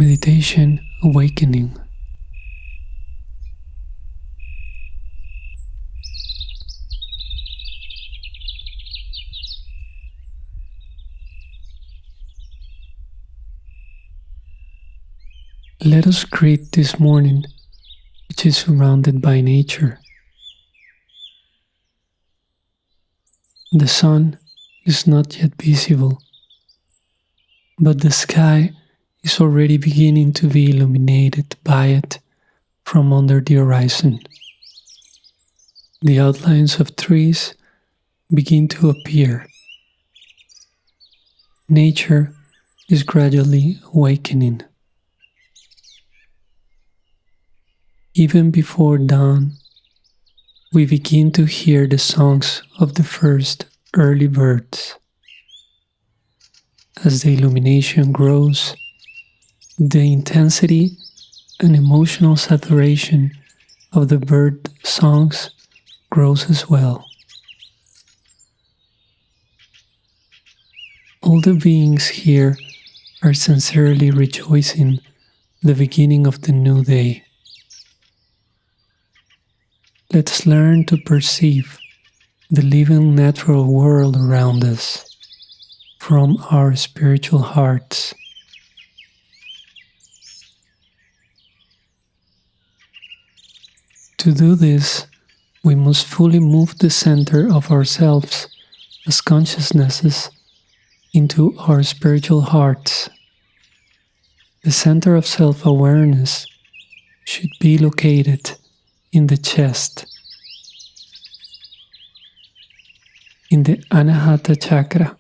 Meditation Awakening. Let us greet this morning, which is surrounded by nature. The sun is not yet visible, but the sky is already beginning to be illuminated by it from under the horizon. The outlines of trees begin to appear. Nature is gradually awakening. Even before dawn, we begin to hear the songs of the first early birds. As the illumination grows, the intensity and emotional saturation of the bird songs grows as well. All the beings here are sincerely rejoicing the beginning of the new day. Let's learn to perceive the living natural world around us from our spiritual hearts. To do this, we must fully move the center of ourselves as consciousnesses into our spiritual hearts. The center of self-awareness should be located in the chest, in the Anahata chakra.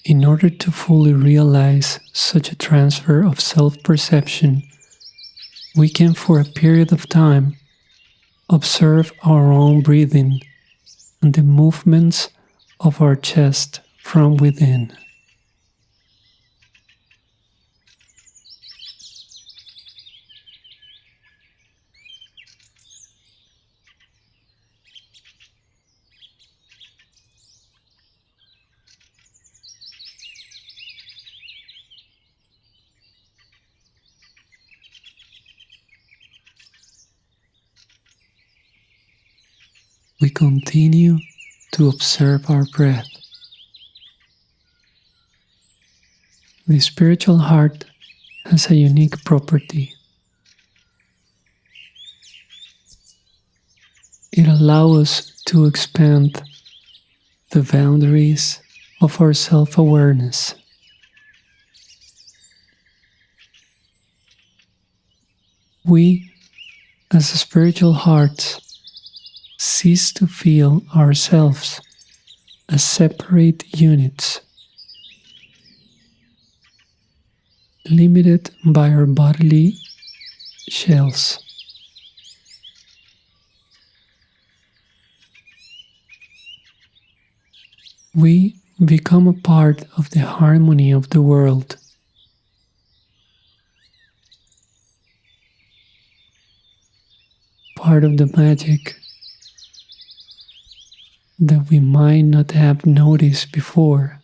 In order to fully realize such a transfer of self-perception, we can, for a period of time, observe our own breathing and the movements of our chest from within. We continue to observe our breath. The spiritual heart has a unique property. It allows us to expand the boundaries of our self-awareness. We, as spiritual hearts, cease to feel ourselves as separate units, limited by our bodily shells. We become a part of the harmony of the world. Part of the magic that we might not have noticed before.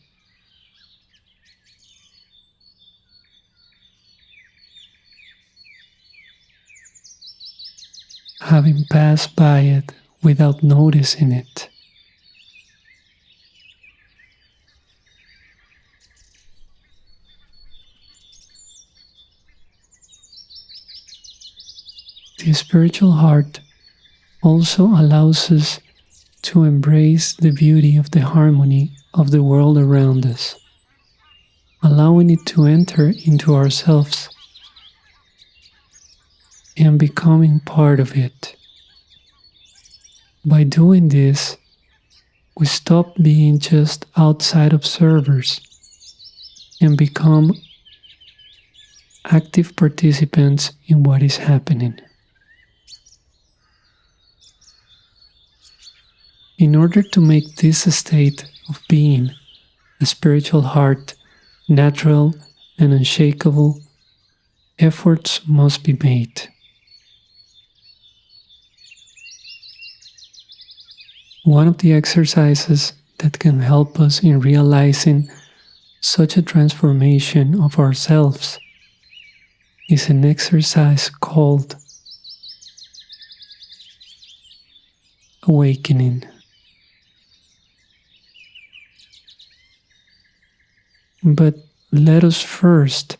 Having passed by it without noticing it. The spiritual heart also allows us to embrace the beauty of the harmony of the world around us, allowing it to enter into ourselves and becoming part of it. By doing this, we stop being just outside observers and become active participants in what is happening. In order to make this state of being, a spiritual heart, natural and unshakable, efforts must be made. One of the exercises that can help us in realizing Such a transformation of ourselves is an exercise called awakening. But let us first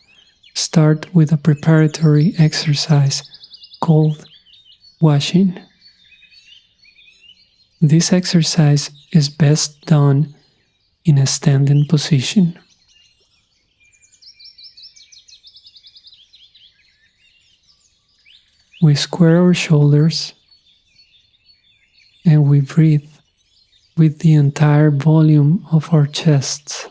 start with a preparatory exercise called washing. This exercise is best done in a standing position. We square our shoulders and we breathe with the entire volume of our chests.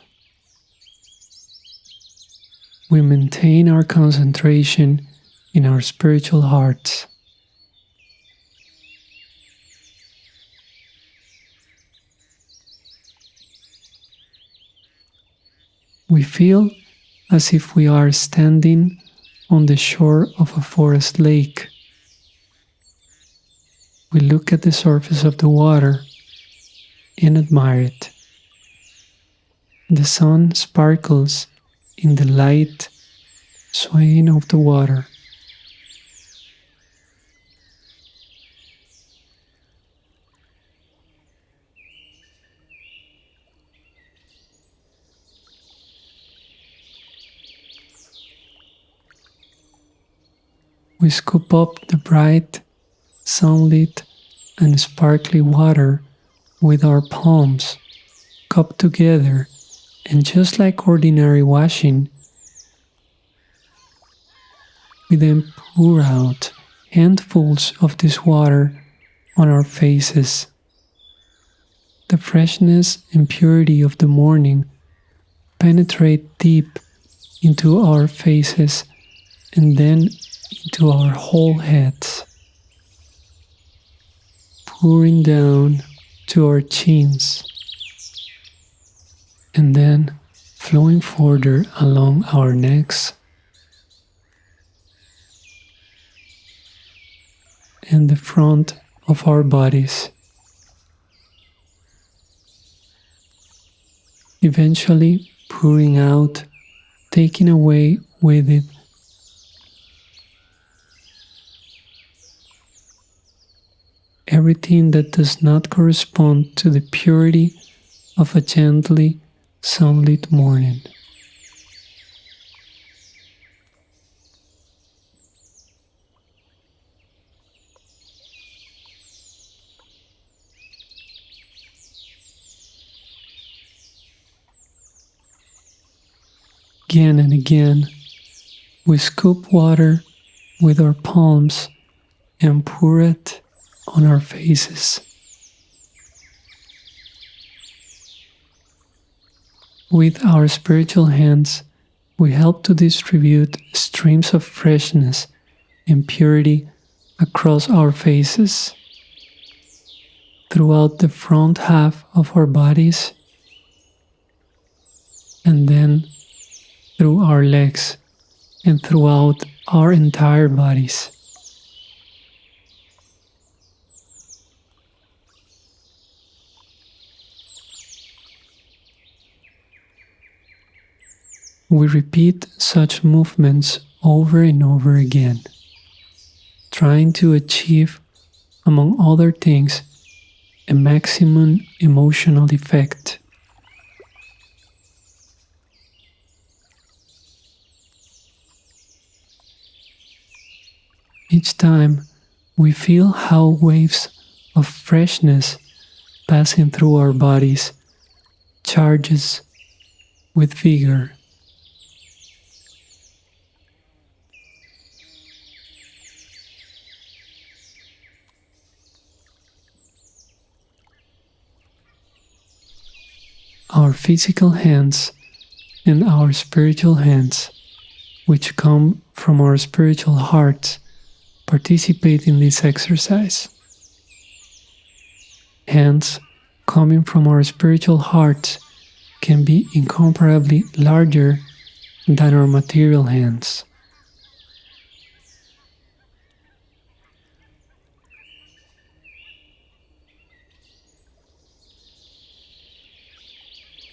We maintain our concentration in our spiritual hearts. We feel as if we are standing on the shore of a forest lake. We look at the surface of the water and admire it. The sun sparkles in the light swaying of the water. We scoop up the bright, sunlit, and sparkly water with our palms cupped together, and just like ordinary washing, we then pour out handfuls of this water on our faces. The freshness and purity of the morning penetrate deep into our faces and then into our whole heads, pouring down to our chins, and then flowing further along our necks and the front of our bodies, eventually pouring out, taking away with it everything that does not correspond to the purity of a gently sunlit morning. Again and again, we scoop water with our palms and pour it on our faces. With our spiritual hands, we help to distribute streams of freshness and purity across our faces, throughout the front half of our bodies, and then through our legs and throughout our entire bodies. We repeat such movements over and over again, trying to achieve, among other things, a maximum emotional effect. Each time we feel how waves of freshness passing through our bodies charges with vigor. Our physical hands and our spiritual hands, which come from our spiritual hearts, participate in this exercise. Hands coming from our spiritual hearts can be incomparably larger than our material hands.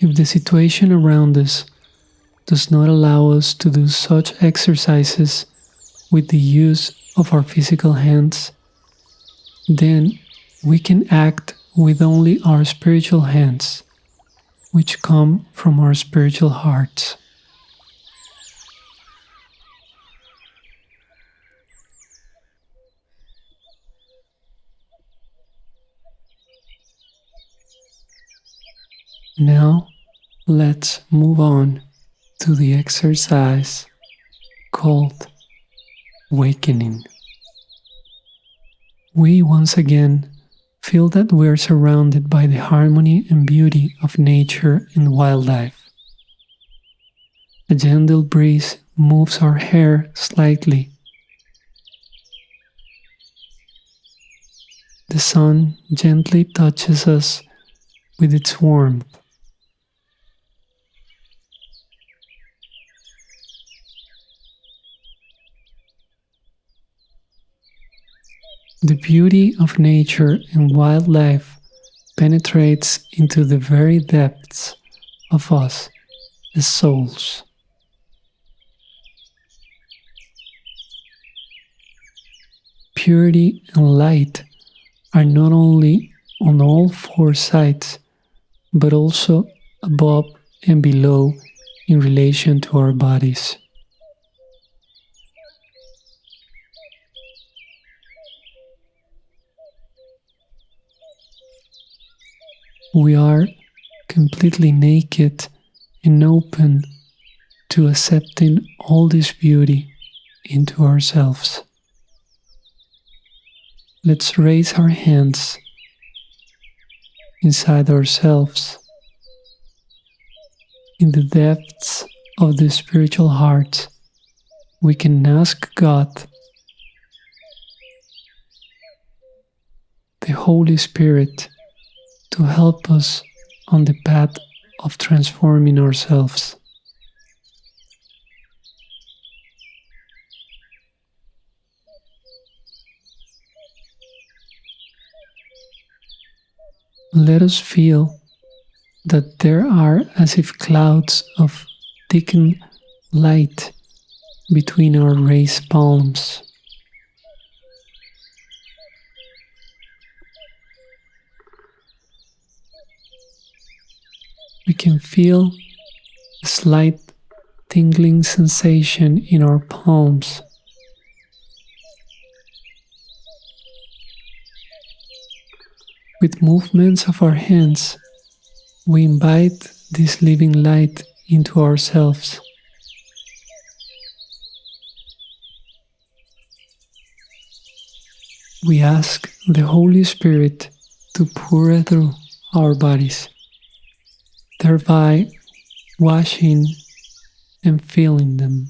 If the situation around us does not allow us to do such exercises with the use of our physical hands, then we can act with only our spiritual hands, which come from our spiritual hearts. Now, let's move on to the exercise called Wakening. We once again feel that we are surrounded by the harmony and beauty of nature and wildlife. A gentle breeze moves our hair slightly. The sun gently touches us with its warmth. The beauty of nature and wildlife penetrates into the very depths of us as souls. Purity and light are not only on all four sides, but also above and below in relation to our bodies. We are completely naked and open to accepting all this beauty into ourselves. Let's raise our hands inside ourselves, in the depths of the spiritual heart. We can ask God, the Holy Spirit, to help us on the path of transforming ourselves. Let us feel that there are as if clouds of thickened light between our raised palms. We can feel a slight tingling sensation in our palms. With movements of our hands, we invite this living light into ourselves. We ask the Holy Spirit to pour through our bodies, thereby washing and filling them.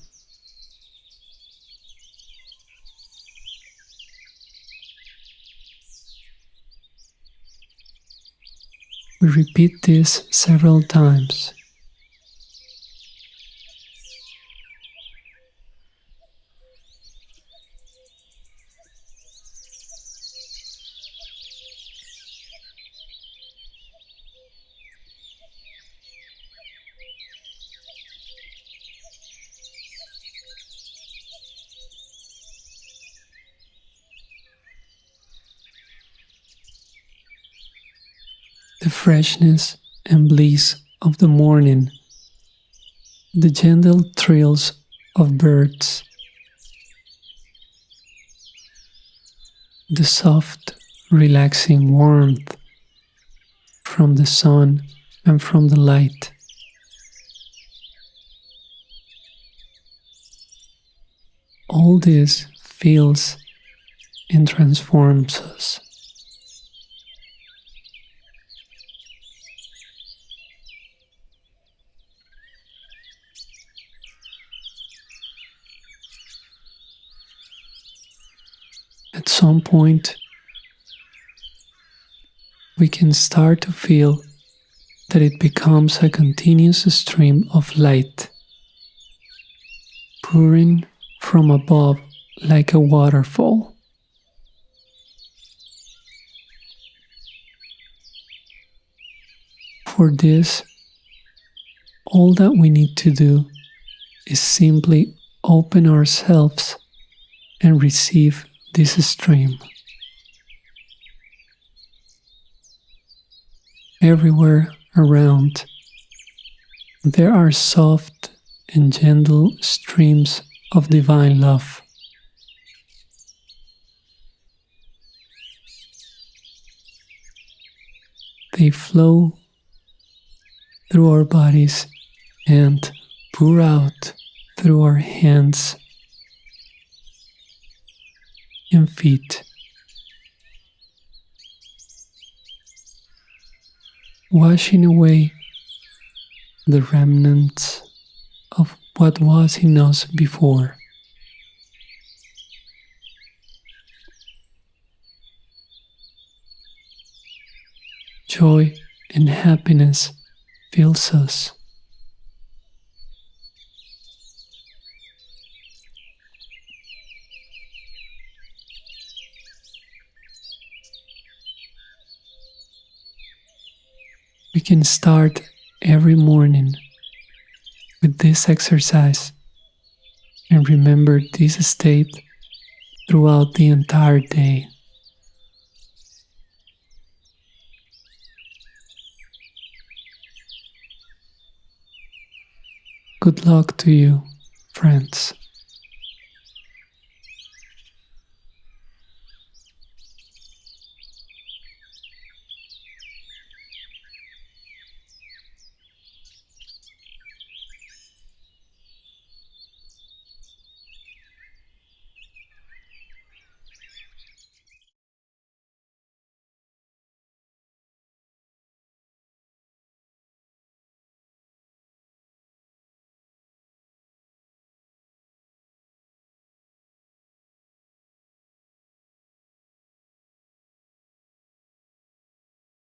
We repeat this several times. The freshness and bliss of the morning, the gentle trills of birds, the soft, relaxing warmth from the sun and from the light. All this fills and transforms us. At some point, we can start to feel that it becomes a continuous stream of light, pouring from above like a waterfall. For this, all that we need to do is simply open ourselves and receive this stream. Everywhere around, there are soft and gentle streams of divine love. They flow through our bodies and pour out through our hands and feet, washing away the remnants of what was in us before. Joy and happiness fills us. We can start every morning with this exercise and remember this state throughout the entire day. Good luck to you, friends.